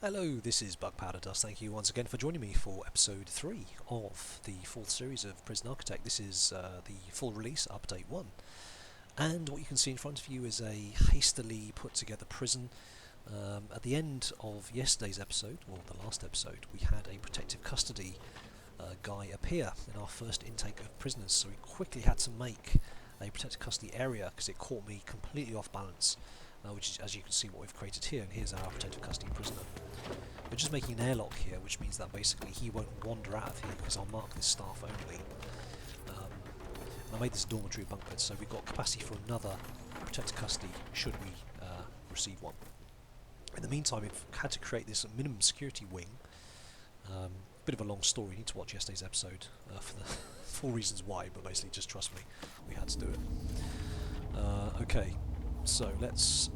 Hello, this is BugPowderDust. Thank you once again for joining me for episode 3 of the fourth series of Prison Architect. This is the full release, update 1. And what you can see in front of you is a hastily put together prison. At the end of yesterday's episode, or the last episode, we had a protective custody guy appear in our first intake of prisoners, so we quickly had to make a protective custody area because it caught me completely off balance. Which is, as you can see, what we've created here, and here's our protective custody prisoner. We're just making an airlock here, which means that basically he won't wander out of here because I'll mark this staff only. I made this dormitory bunk bed, so we've got capacity for another protective custody should we receive one. In the meantime, we've had to create this minimum security wing. Bit of a long story, you need to watch yesterday's episode for the full reasons why, but basically just trust me, we had to do it. Okay, so let's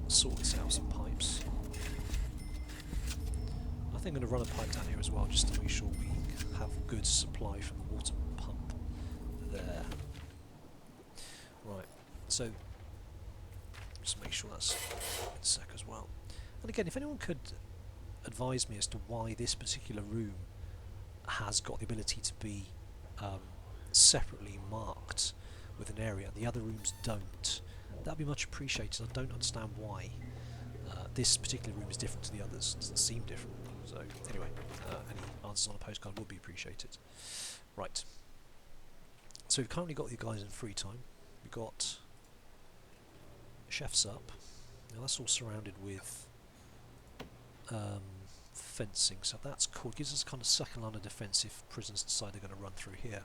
sort this out, some pipes. I think I'm going to run a pipe down here as well, just to make sure we have good supply from the water pump there. Right, so just make sure that's in a sec as well. And again, if anyone could advise me as to why this particular room has got the ability to be separately marked with an area and the other rooms don't, that'd be much appreciated. I don't understand why this particular room is different to the others. It doesn't seem different. So anyway, any answers on a postcard would be appreciated. Right. So we've currently got the guys in free time. We've got chefs up. Now that's all surrounded with fencing, so that's cool. It gives us kind of second line of defence if prisoners decide they're going to run through here.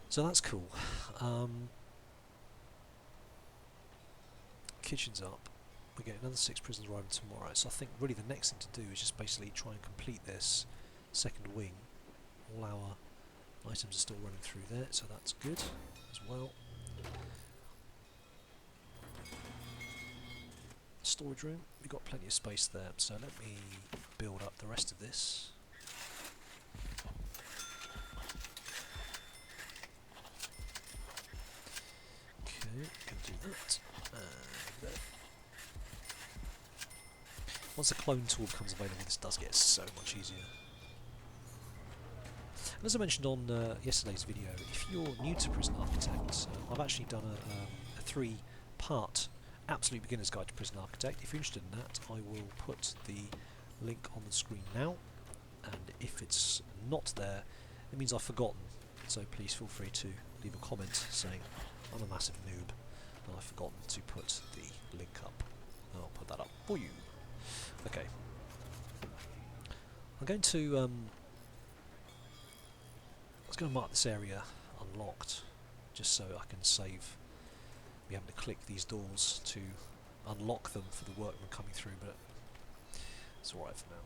So that's cool. Kitchen's up. We're getting another 6 prisoners arriving tomorrow, so I think really the next thing to do is just basically try and complete this second wing. All our items are still running through there, so that's good as well. Storage room, we've got plenty of space there, so let me build up the rest of this. Okay, can do that. And there. Once the clone tool becomes available, this does get so much easier. And as I mentioned on yesterday's video, if you're new to Prison Architect, I've actually done a 3-part absolute beginner's guide to Prison Architect. If you're interested in that, I will put the link on the screen now, and if it's not there, it means I've forgotten, so please feel free to leave a comment saying I'm a massive noob and I've forgotten to put the link up, and I'll put that up for you. Okay, I'm going to mark this area unlocked just so I can save me having to click these doors to unlock them for the workmen coming through, but it's alright for now.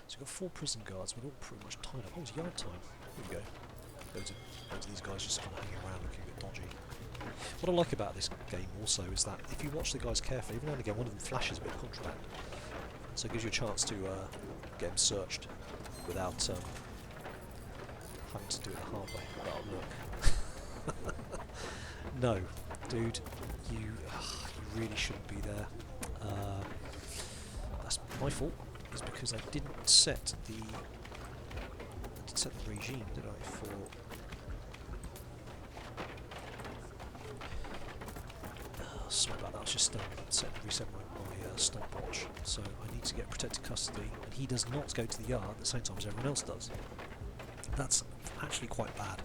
So we've got 4 prison guards, we're all pretty much tied up. Oh, it's yard time. Here we go. Loads of these guys just kind of hanging around looking a bit dodgy. What I like about this game also is that if you watch the guys carefully, every now and again one of them flashes a bit of contraband. So it gives you a chance to get them searched without having to do it the hard way. Oh, look. No, dude, you really shouldn't be there. That's my fault. Is because I didn't set the regime, did I? For sorry about that. I was just reset my stopwatch. So I need to get protected custody, and he does not go to the yard at the same time as everyone else does. That's actually quite bad.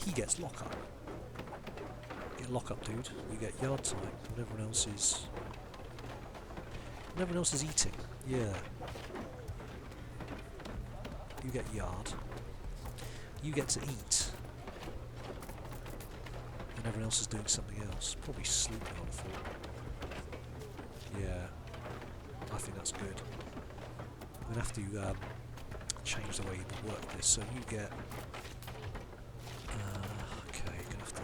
He gets lockup. Get lockup, dude. You get yard time when everyone else is eating. Yeah. You get yard. You get to eat. And everyone else is doing something else. Probably sleeping on the floor. Yeah. I think that's good. I'm going to have to change the way you work this. So you get... okay, you're going to have to...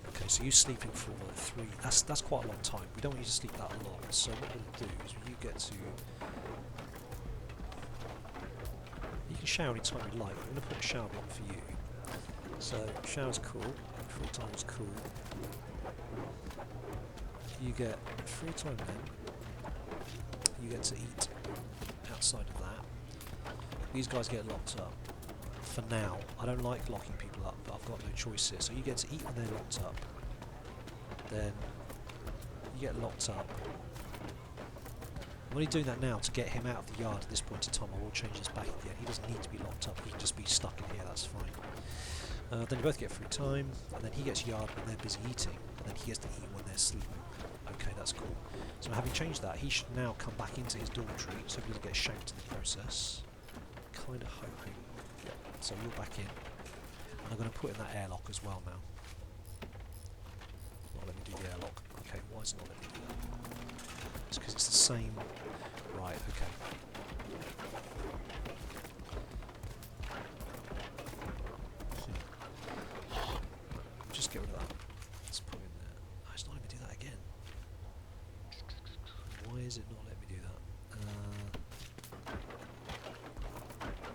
Okay, so you're sleeping for 3... That's quite a long time. We don't want you to sleep that long. So what we'll do is you get to... You can shower any time you like. I'm going to put a shower block for you. So, shower's cool. Free time's cool. You get free time then. you get to eat outside of that. These guys get locked up. For now, I don't like locking people up, but I've got no choice here. So you get to eat when they're locked up. Then you get locked up. I'm only doing that now to get him out of the yard at this point in time. I will change this back again. He doesn't need to be locked up. He can just be stuck in here. That's fine. Then you both get free time, and then he gets yard when they're busy eating, and then he gets to eat when they're sleeping. Okay, that's cool. So having changed that, he should now come back into his dormitory, so he doesn't get shanked in the process. Kind of hoping. Yeah. So you're back in. And I'm going to put in that airlock as well now. Not let me do the airlock. Okay, why is it not letting me do that? It's because it's the same. Right, okay. Just get rid of that. Let's put in there. Oh, it's not letting me do that again. Why is it not letting me do that?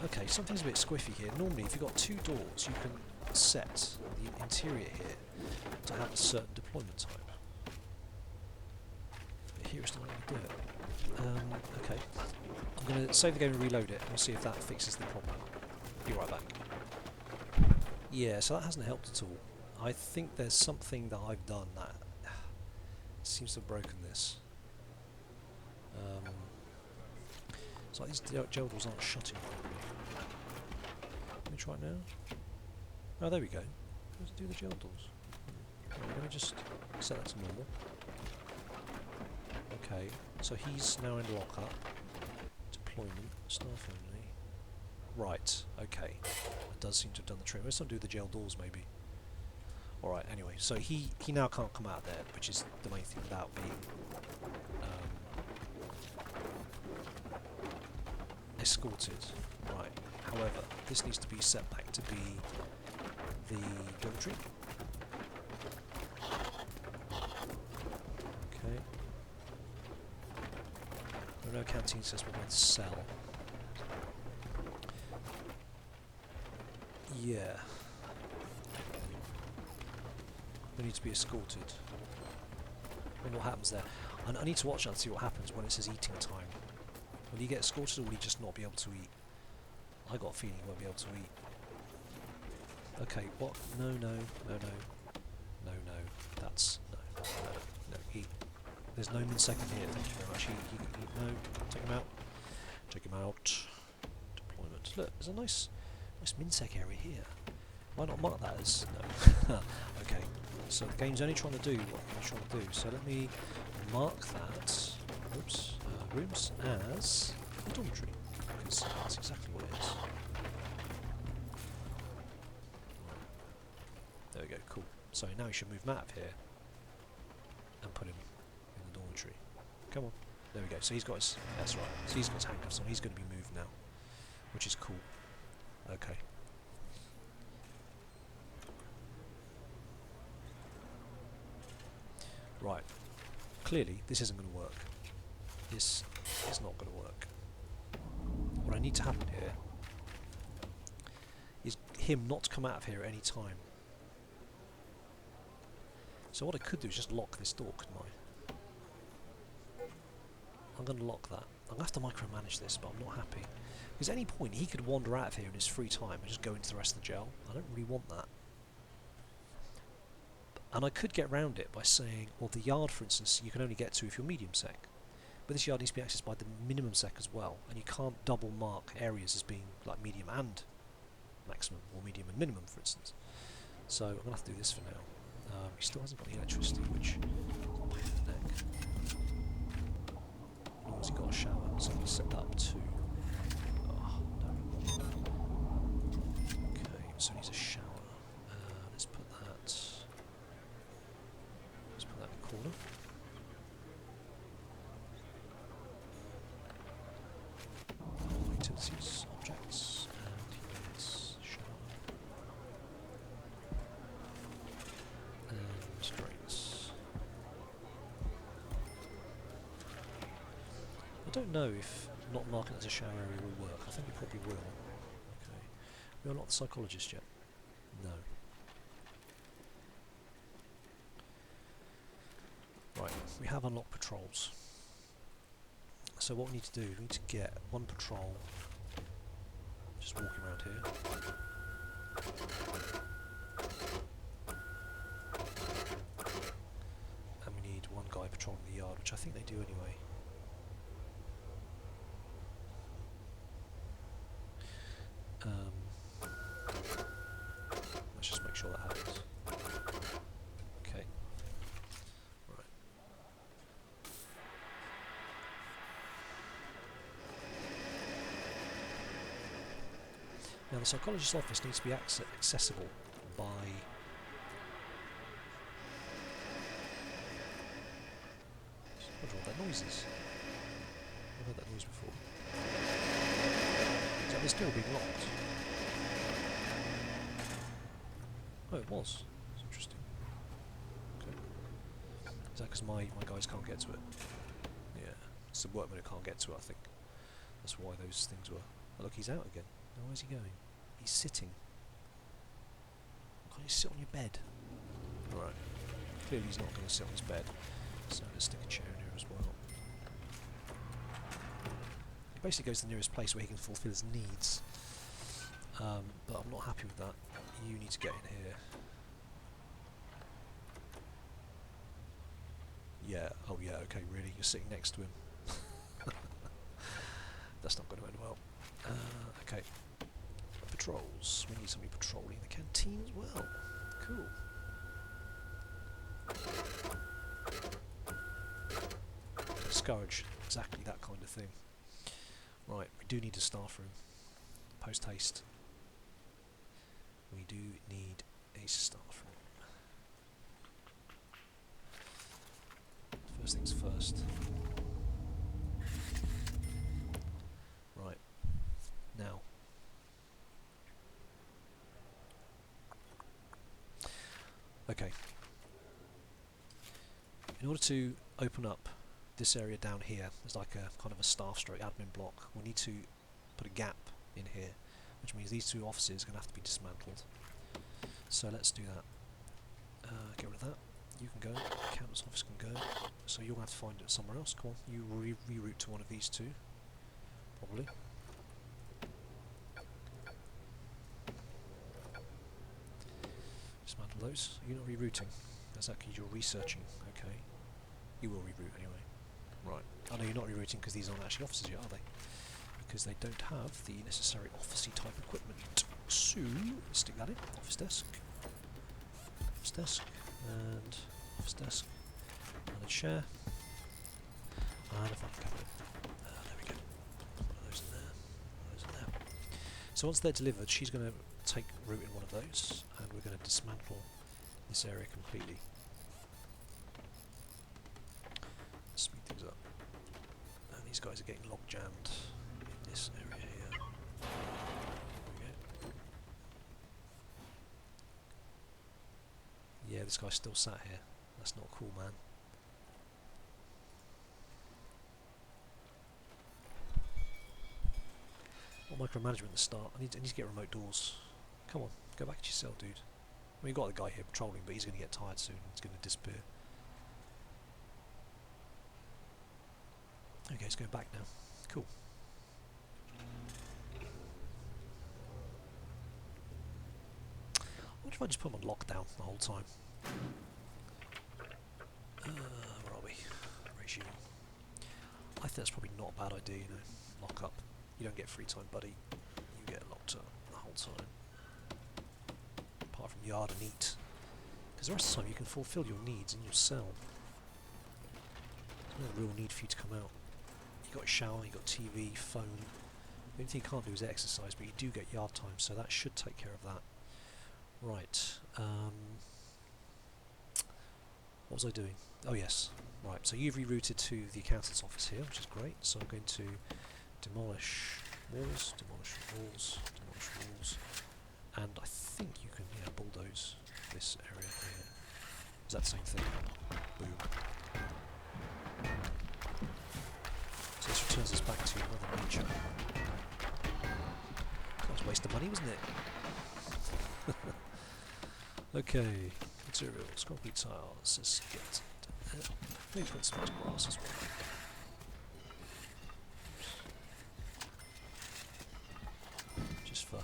Okay, something's a bit squiffy here. Normally, if you've got two doors, you can set the interior here to have a certain deployment time. But here it's not letting me do it. Okay. I'm going to save the game and reload it, and we'll see if that fixes the problem. Be right back. Yeah, so that hasn't helped at all. I think there's something that I've done that seems to have broken this. It's like these gel doors aren't shutting properly. Let me try it now. Oh, there we go. Let's do the gel doors. Right, let me just set that to normal. Okay, so he's now in lockup. Deployment, staff only. Right, okay. That does seem to have done the trick. Let's not do the gel doors maybe. Alright, anyway, so he now can't come out there, which is the main thing without being escorted. Right, however, this needs to be set back to be the dormitory. Okay. There are no canteen says we're going to sell. Yeah. We need to be escorted. I wonder what happens there. I need to watch out and see what happens when it says eating time. Will he get escorted or will he just not be able to eat? I got a feeling he won't be able to eat. Okay, what? No, no, no, no. No, no. That's... no, no, no. Eat. There's no min-second here, thank you very much. He can eat. No, take him out. Take him out. Deployment. Look, there's a nice min-sec area here. Why not mark that as... no. Okay. So the game's only trying to do what it's trying to do. So let me mark that, oops, rooms as a dormitory, because that's exactly what it is. There we go, cool. So now you should move Matt up here and put him in the dormitory. Come on. There we go. So he's got his, that's right. So he's got his handcuffs on. He's going to be moved now, which is cool. Okay. Right, clearly this isn't going to work. This is not going to work. What I need to happen here is him not to come out of here at any time. So what I could do is just lock this door, couldn't I? I'm going to lock that. I'm going to have to micromanage this, but I'm not happy. Because at any point he could wander out of here in his free time and just go into the rest of the gel. I don't really want that. And I could get around it by saying, well, the yard, for instance, you can only get to if you're medium sec. But this yard needs to be accessed by the minimum sec as well, and you can't double mark areas as being like medium and maximum, or medium and minimum, for instance. So I'm going to have to do this for now. He still hasn't got the electricity, which is a pain in the neck. Nor has he got a shower, so I'm going to set that up too. Oh, no. Okay, so he needs a shower. Let's put that... corner. Utilities, objects, and he needs shower. And drains. I don't know if not marking it as a shower area will work. I think it probably will. Okay. We are not the psychologist yet. No. Right, we have unlocked patrols. so what we need to do, we need to get one patrol just walking around here. And we need one guy patrolling the yard, which I think they do anyway. Let's just make sure that happens. Okay. Right. Now the psychologist's office needs to be accessible by... I wonder what that noise is. I've heard that noise before. Is that this door being locked? Oh, it was. That's interesting. Okay. Is that because my guys can't get to it? Yeah. It's the workmen who can't get to it, I think. That's why those things were... Oh, look, he's out again. Now, where's he going? He's sitting. Can't you sit on your bed? Alright. Clearly he's not going to sit on his bed. So let's stick a chair in here as well. He basically goes to the nearest place where he can fulfill his needs. But I'm not happy with that. You need to get in here. Yeah, oh yeah, okay, really? You're sitting next to him. That's not going to end well. Okay. Patrols. We need somebody patrolling the canteen as well. Cool. Discourage exactly that kind of thing. Right, we do need a staff room. Post haste. We do need a staff room. First things first. Right. Now. Okay. In order to open up this area down here, there's like a kind of a staff stroke admin block. We need to put a gap in here, which means these two offices are going to have to be dismantled. So let's do that. Get rid of that. You can go. Accountant's office can go. So you'll have to find it somewhere else. Come on. You reroute to one of these two. Probably. Dismantle those. You're not rerouting. That's actually you're researching. Okay. You will reroute anyway. Right. I know you're not rerouting because these aren't actually offices yet, are they? Because they don't have the necessary officey type equipment. So, stick that in. Office desk. Office desk. And office desk. And a chair. And a file cabinet. There we go. Put those in there. Put those in there. So once they're delivered, she's going to take root in one of those, and we're going to dismantle this area completely. Speed things up. And these guys are getting log jammed in this area here. There we go. Yeah, this guy's still sat here. That's not cool, man. What micromanagement at the start? I need to get remote doors. Come on, go back to your cell, dude. I mean, you've got the guy here patrolling, but he's going to get tired soon. He's going to disappear. Okay, he's going back now. Cool. What if I just put him on lockdown the whole time? Where are we? Regime. I think that's probably not a bad idea, you know. Lock up. You don't get free time, buddy. You get locked up the whole time. Apart from yard and eat. Because the rest of the time you can fulfill your needs in your cell. There's no real need for you to come out. You've got a shower, you've got TV, phone. The only thing you can't do is exercise, but you do get yard time, so that should take care of that. Right. What was I doing? Oh yes. Right, so you've rerouted to the accountant's office here, which is great. So I'm going to demolish walls, and I think you can bulldoze this area here. Is that the same thing? Boom. So this returns us back to Mother Nature. That was a waste of money, wasn't it? Okay, materials, concrete tiles, let's get maybe put some grass as well. just for...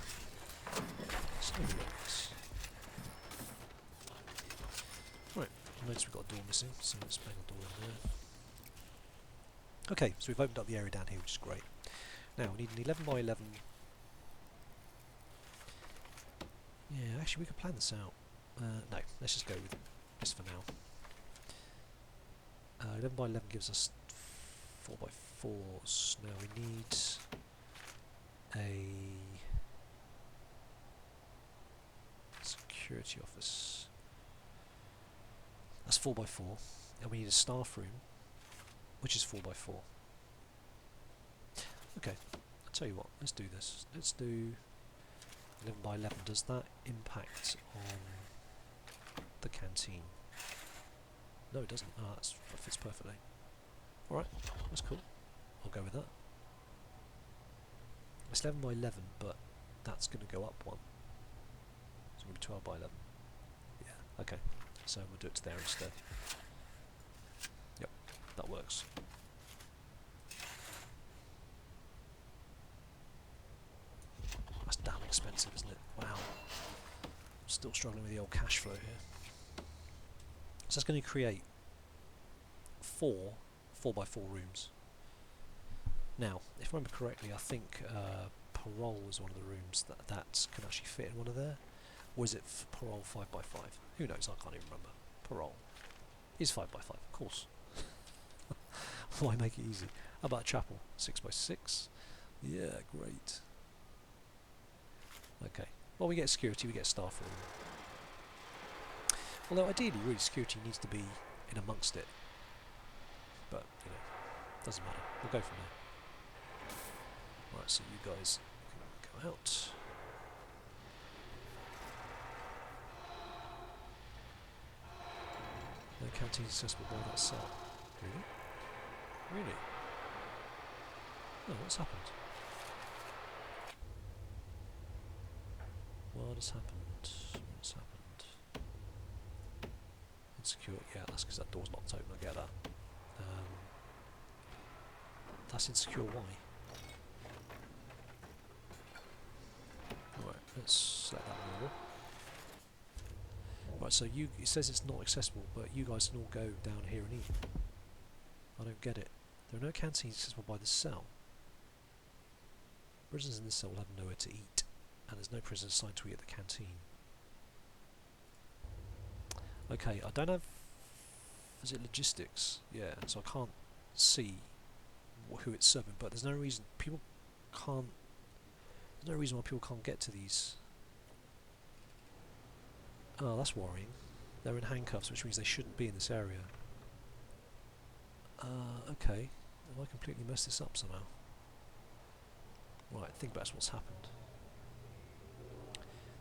Let's have a look at this. Right, notice we've got a door missing, so let's bang a door in there. Okay, so we've opened up the area down here, which is great. Now we need an 11 by 11. Yeah, actually we could plan this out. No, let's just go with this for now. 11 by 11 gives us 4 by 4s. Now we need a security office. That's 4 by 4, and we need a staff room, which is 4 by 4. Okay, I'll tell you what. Let's do this. Let's do 11 by 11. Does that impact on the canteen? No, it doesn't. Ah, that fits perfectly. Alright, that's cool. I'll go with that. It's 11 by 11, but that's going to go up one. It's going to be 12 by 11. Yeah, okay. So we'll do it to there instead. Yep, that works. That's damn expensive, isn't it? Wow. I'm still struggling with the old cash flow here. So that's going to create 4 4x4 rooms. Now, if I remember correctly, I think parole is one of the rooms that can actually fit in one of there. Or is it parole 5x5? Who knows? I can't even remember. Parole is 5x5, of course. Why make it easy? How about a chapel? 6x6? Yeah, great. Okay. Well, we get security, we get staff room. Although ideally, really, security needs to be in amongst it. But, you know, doesn't matter. We'll go from there. Right, so you guys can go out. No canteen accessible by that cell. Really? Really? Oh, what's happened? What has happened? What's happened? Insecure. Yeah, that's because that door's locked open. I get that. That's insecure. Why? Right, let's select that wall. Right, so it says it's not accessible, but you guys can all go down here and eat. I don't get it. There are no canteens accessible by the cell. Prisoners in this cell will have nowhere to eat, and there's no prisoners assigned to eat at the canteen. Okay, I don't have... Is it logistics? Yeah, so I can't see who it's serving, but there's no reason people can't... There's no reason why people can't get to these. Oh, that's worrying. They're in handcuffs, which means they shouldn't be in this area. Okay. Have I completely messed this up somehow? Right, think about what's happened.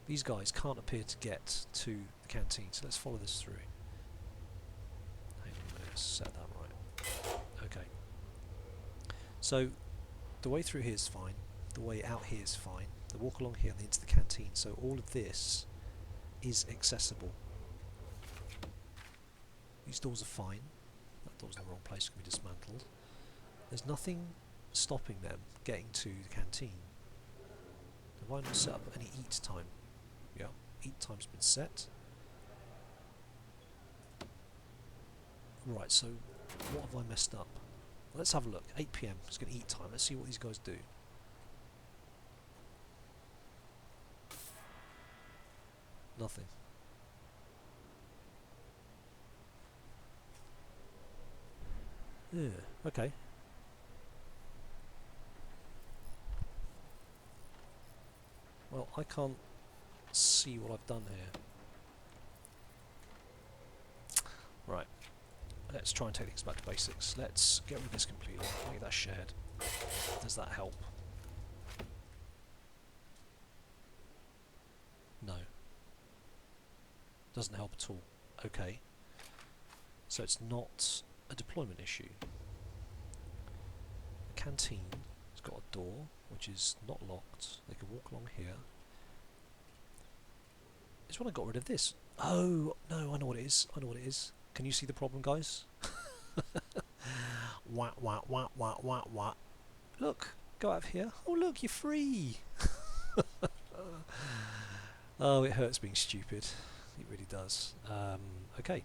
These guys can't appear to get to the canteen, so let's follow this through. Hang on a minute, let's set that right. Okay. So, the way through here is fine. The way out here is fine. The walk along here and then into the canteen. So all of this is accessible. These doors are fine. That door's in the wrong place, can be dismantled. There's nothing stopping them getting to the canteen. Have I not set up any eat time? Yeah, eat time's been set. Right, so what have I messed up? Let's have a look. 8 PM, it's going to eat time. Let's see what these guys do. Nothing. Yeah, okay. Well, I can't see what I've done here. Right. Let's try and take things back to basics. Let's get rid of this completely. Make that shared. Does that help? No. Doesn't help at all. Okay. So it's not a deployment issue. The canteen has got a door which is not locked. They can walk along here. It's when I got rid of this. Oh, no, I know what it is. I know what it is. Can you see the problem, guys? Wah, wah, wah, wah, wah, wah. Look, go out of here. Oh, look, you're free. Oh, it hurts being stupid. It really does. Okay.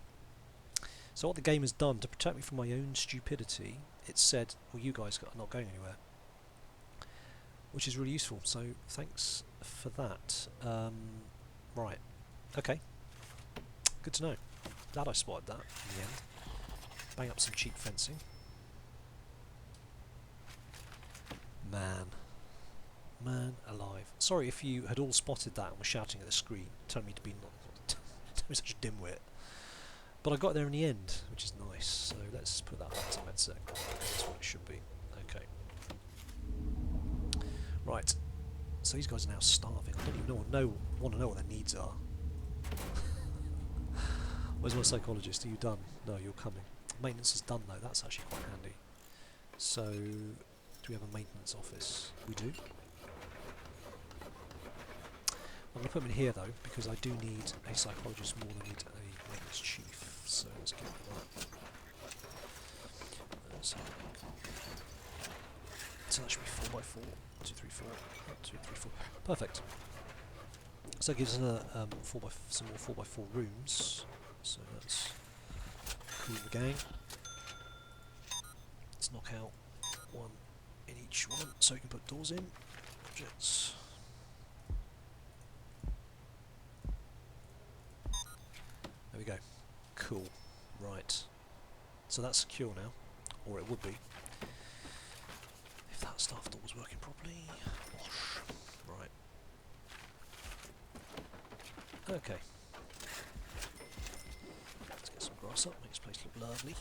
So what the game has done to protect me from my own stupidity, it said, well, you guys are not going anywhere, which is really useful. So thanks for that. Right. Okay. Good to know. Glad I spotted that in the end. Bang up some cheap fencing. Man alive. Sorry if you had all spotted that and were shouting at the screen, telling me to be not such a dimwit. But I got there in the end, which is nice. So let's put that back to MedSec. That's what it should be. Okay. Right. So these guys are now starving. I don't even want to know what their needs are. Where's my psychologist? Are you done? No, you're coming. Maintenance is done though. That's actually quite handy. So, do we have a maintenance office? We do. I'm going to put them in here though, because I do need a psychologist more than I need a maintenance chief. So let's get rid of that. So that should be 4x4. 1, 2, 3, 4. 1, 2, 3, 4. Perfect. So that gives us some more 4x4 rooms. So let's cool the gang. Let's knock out one in each one, so we can put doors in. Objects. There we go. Cool. Right. So that's secure now, or it would be. If that staff door was working properly. Wash. Right. Okay. Let's get some grass up, make this place look lovely.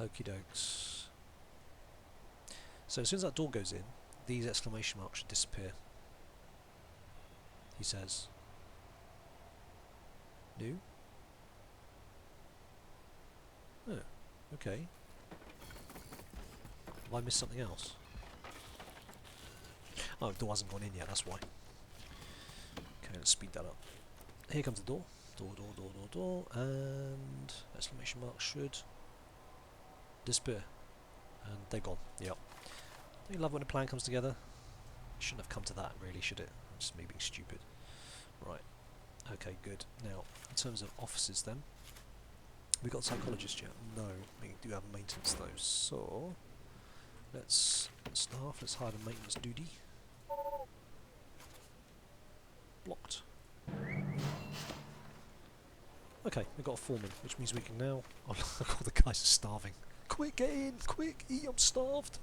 Okie dokes. So as soon as that door goes in, these exclamation marks should disappear. He says. New? Oh, okay. Have I missed something else? Oh, the door hasn't gone in yet, that's why. Okay, let's speed that up. Here comes the door. Door, and exclamation mark should disappear. And they're gone, yep. Don't you love when a plan comes together? It shouldn't have come to that, really, should it? Just me being stupid. Right. Okay, good. Now, in terms of offices then, we got a psychologist yet? No, we do have maintenance though. So, let's hire the maintenance duty. Blocked. Okay, we've got a foreman, which means we can now... Oh, look, all the guys are starving. Quick, get in! Quick, eat, I'm starved!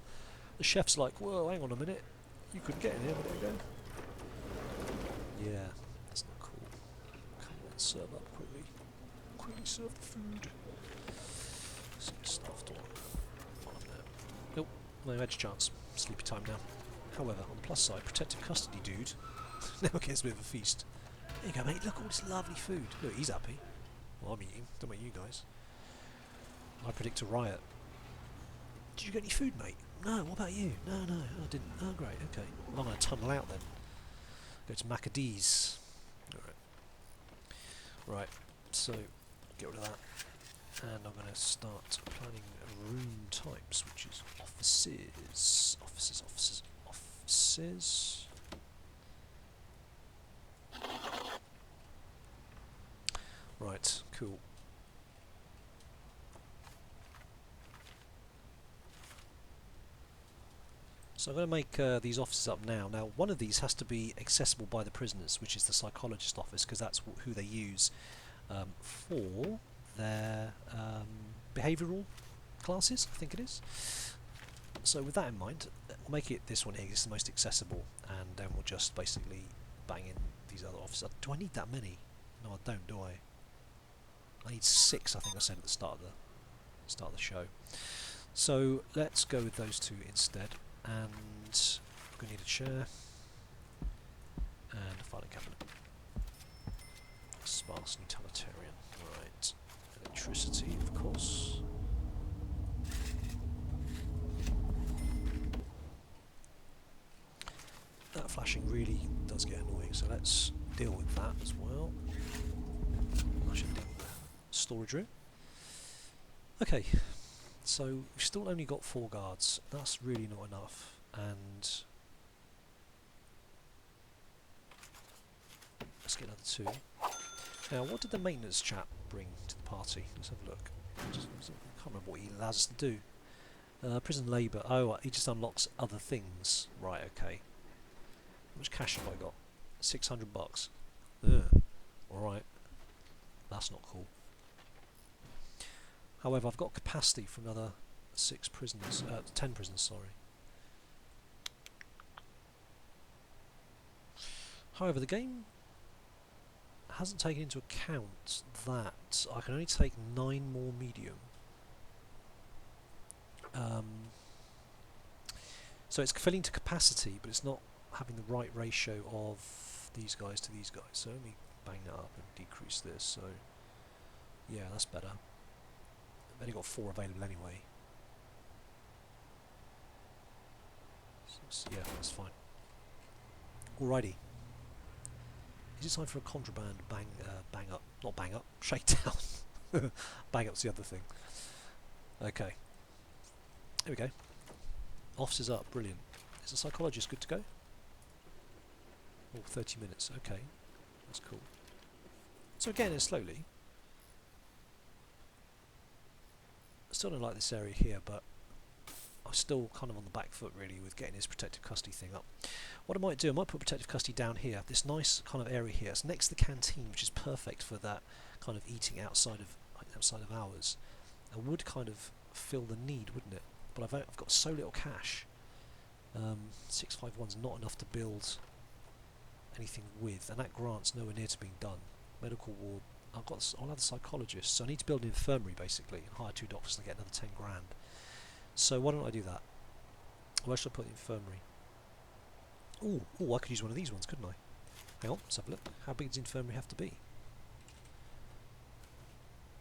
The chef's like, whoa, hang on a minute. You couldn't get in here a minute ago. Yeah, that's not cool. Come on, serve up quickly. Quickly serve the food. Let's get stuffed on there. Nope, no edge chance. Sleepy time now. However, on the plus side, protective custody dude now gets a bit of a feast. There you go, mate. Look at all this lovely food. Look, he's happy. Well, I'm eating. Don't make you guys. I predict a riot. Did you get any food, mate? No, what about you? No, I didn't. Oh, great, okay. Well, I'm going to tunnel out then. Go to Maccadee's. Alright. Right, so, get rid of that. And I'm going to start planning room types, which is offices. Offices. Right, cool. So I'm going to make these offices up now. Now, one of these has to be accessible by the prisoners, which is the psychologist office, because that's who they use for their behavioural classes, I think it is. So with that in mind, we'll make it this one here, it's the most accessible, and then we'll just basically bang in these other offices. Do I need that many? No, I don't, do I? I need 6, I think I said at the start of the show. So let's go with those 2 instead. And we're going to need a chair and a filing cabinet. Sparse and utilitarian. Right. Electricity, of course. That flashing really does get annoying, so let's deal with that as well. I should deal with the storage room. Okay, So we've still only got 4 guards. That's really not enough. And let's get another 2. Now, what did the maintenance chap bring to the party? Let's have a look. I can't remember what he allows us to do. Prison labour. Oh, he just unlocks other things. Right, okay. How much cash have I got? 600 bucks. Alright. That's not cool. However, I've got capacity for another 6 prisoners. 10 prisoners, sorry. However, the game hasn't taken into account that I can only take 9 more medium. So it's filling to capacity, but it's not having the right ratio of these guys to these guys. So let me bang that up and decrease this. So yeah, that's better. I've only got 4 available anyway. So yeah, that's fine. Alrighty. Is it time for a contraband bang up? Not bang up, shakedown. Bang up's the other thing. Okay. Here we go. Officers up, brilliant. Is the psychologist good to go? Oh, 30 minutes, okay. That's cool. So again, it's slowly. I still don't like this area here, but I'm still kind of on the back foot really with getting his protective custody thing up. What I might do, I might put protective custody down here, this nice kind of area here. It's next to the canteen, which is perfect for that kind of eating outside of hours. It would kind of fill the need, wouldn't it? But I've got so little cash. 651's not enough to build anything with, and that grant's nowhere near to being done. Medical ward. I'll have the psychologist, so I need to build an infirmary basically and hire 2 doctors and get another 10 grand. So why don't I do that? Where should I put the infirmary? Oh, I could use one of these ones, couldn't I? Hang on, let's have a look. How big does the infirmary have to be?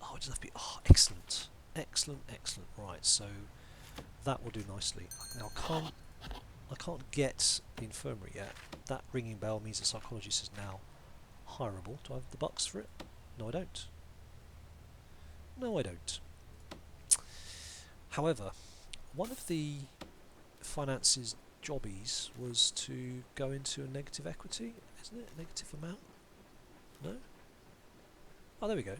Oh, it does have to be. Oh, excellent, excellent, excellent. Right, so that will do nicely. Now I can't get the infirmary yet. That ringing bell means the psychologist is now hireable. Do I have the bucks for it? No, I don't. No, I don't. However, one of the finances jobbies was to go into a negative equity, isn't it? A negative amount? No? Oh, there we go.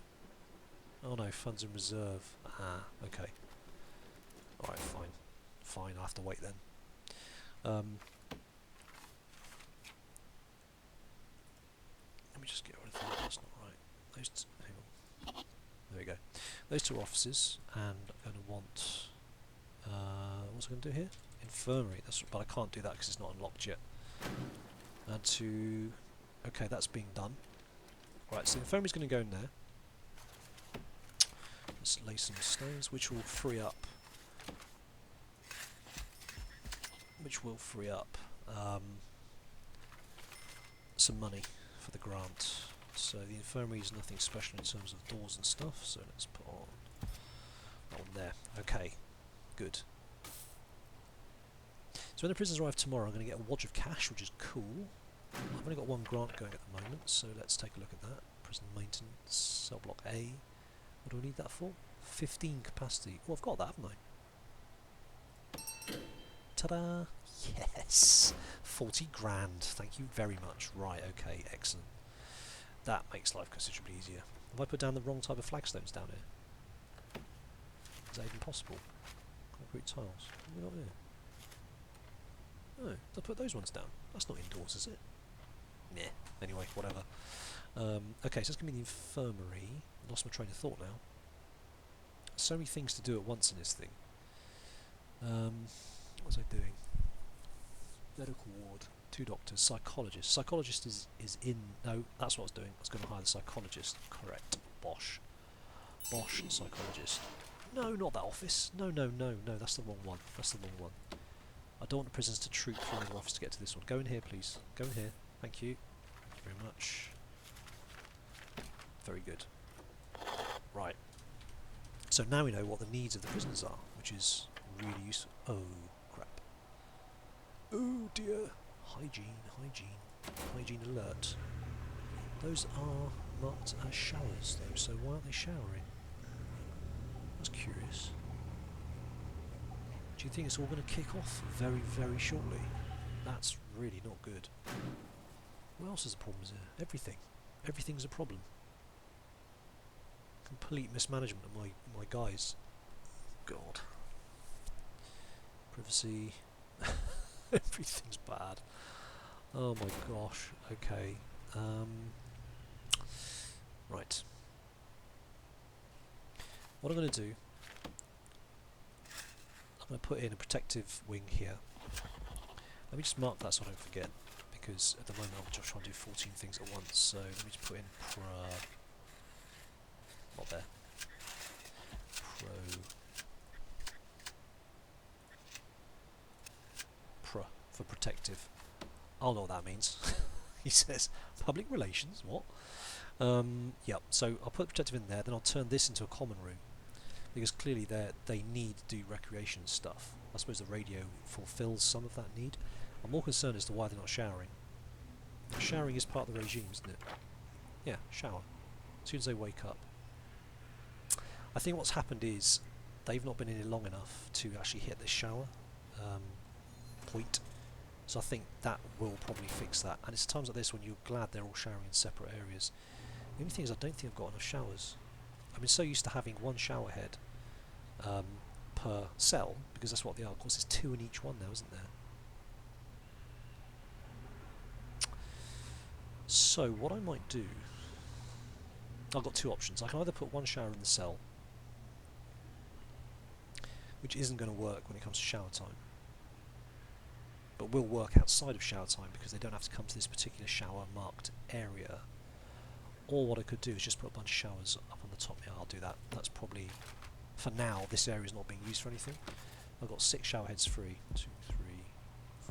Oh no, funds in reserve. Ah, okay. Alright, fine. Fine, I'll have to wait then. Let me just get rid of that, that's not right. Hang on. There we go. Those 2 offices, and I'm going to want... what's I going to do here? Infirmary, but I can't do that because it's not unlocked yet. And to... Okay, that's being done. Right, so the infirmary's going to go in there. Let's lay some stones, which will free up... some money for the grant. So the infirmary is nothing special in terms of doors and stuff, so let's put on that one there. Okay, good. So when the prisoners arrive tomorrow, I'm going to get a wodge of cash, which is cool. I've only got 1 grant going at the moment, so let's take a look at that. Prison maintenance, cell block A. What do I need that for? 15 capacity. Oh, I've got that, haven't I? Ta-da! Yes! 40 grand. Thank you very much. Right, okay, excellent. That makes life considerably easier. Have I put down the wrong type of flagstones down here? Is that even possible? Concrete tiles. What have we got here? Oh, I put those ones down. That's not indoors, is it? Nah. Anyway, whatever. Okay, so it's going to be the infirmary. I lost my train of thought now. So many things to do at once in this thing. What was I doing? Medical ward, 2 doctors, psychologist. Psychologist is in... No, that's what I was doing. I was going to hire the psychologist. Correct. Bosh. Bosh psychologist. No, not that office. No, that's the wrong one. That's the wrong one. I don't want the prisoners to troop through another office to get to this one. Go in here, please. Go in here. Thank you. Thank you very much. Very good. Right. So now we know what the needs of the prisoners are, which is really useful. Oh, crap. Oh dear. Hygiene alert. Those are marked as showers though, so why aren't they showering? That's curious. Do you think it's all going to kick off very, very shortly? That's really not good. What else is the problems here? Everything. Everything's a problem. Complete mismanagement of my guys. God. Privacy. Everything's bad. Oh my gosh. Okay. Right. What I'm going to do, I'm going to put in a protective wing here. Let me just mark that so I don't forget, because at the moment I'm just trying to do 14 things at once. So let me just put in not there. Pro for protective. I'll know what that means. He says public relations. What? Yep. So I'll put protective in there. Then I'll turn this into a common room, because clearly they need to do recreation stuff. I suppose the radio fulfills some of that need. I'm more concerned as to why they're not showering. Showering is part of the regime, isn't it? Yeah, shower. As soon as they wake up. I think what's happened is they've not been in here long enough to actually hit the shower point. So I think that will probably fix that. And it's times like this when you're glad they're all showering in separate areas. The only thing is I don't think I've got enough showers. I've been so used to having one shower head per cell, because that's what they are. Of course there's 2 in each one now, isn't there? So what I might do, I've got 2 options. I can either put one shower in the cell, which isn't going to work when it comes to shower time, but will work outside of shower time because they don't have to come to this particular shower marked area. Or what I could do is just put a bunch of showers up on the top. Yeah, I'll do that. That's probably, for now, this area is not being used for anything. I've got 6 shower heads free. 2, 3,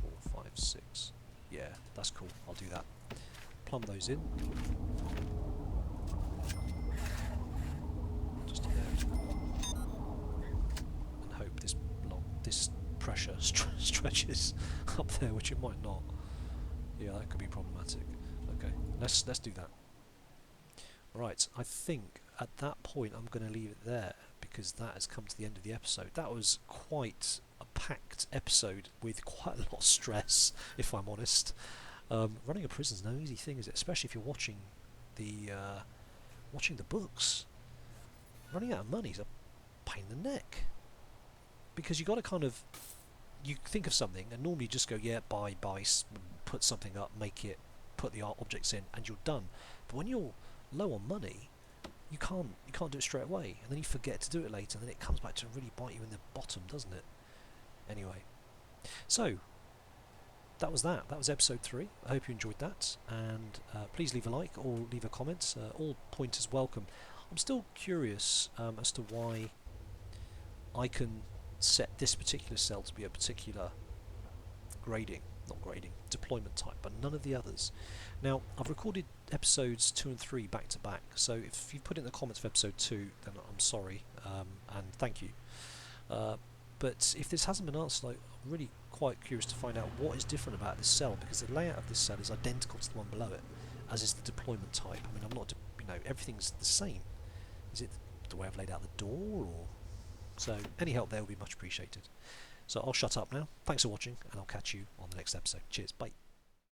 4, 5, 6. Yeah, that's cool. I'll do that. Plumb those in. Just to there. And hope this pressure stretches up there, which it might not. Yeah, that could be problematic. Okay, let's do that. Right, I think at that point I'm going to leave it there, because that has come to the end of the episode. That was quite a packed episode with quite a lot of stress, if I'm honest. Running a prison is no easy thing, is it? Especially if you're watching the books. Running out of money is a pain in the neck, because you got to kind of, you think of something and normally you just go, yeah, buy, put something up, make it, put the objects in, and you're done. But when you're low on money, you can't do it straight away, and then you forget to do it later, and then it comes back to really bite you in the bottom, doesn't it? Anyway, so that was episode 3. I hope you enjoyed that, and please leave a like or leave a comment. All pointers welcome. I'm still curious as to why I can set this particular cell to be a particular deployment type, but none of the others. Now, I've recorded episodes 2 and 3 back to back, so if you put in the comments of episode 2, then I'm sorry, and thank you. But if this hasn't been answered, I'm really quite curious to find out what is different about this cell, because the layout of this cell is identical to the one below it, as is the deployment type. I mean, I'm not, everything's the same. Is it the way I've laid out the door, or? So any help there will be much appreciated. So I'll shut up now. Thanks for watching, and I'll catch you on the next episode. Cheers, bye.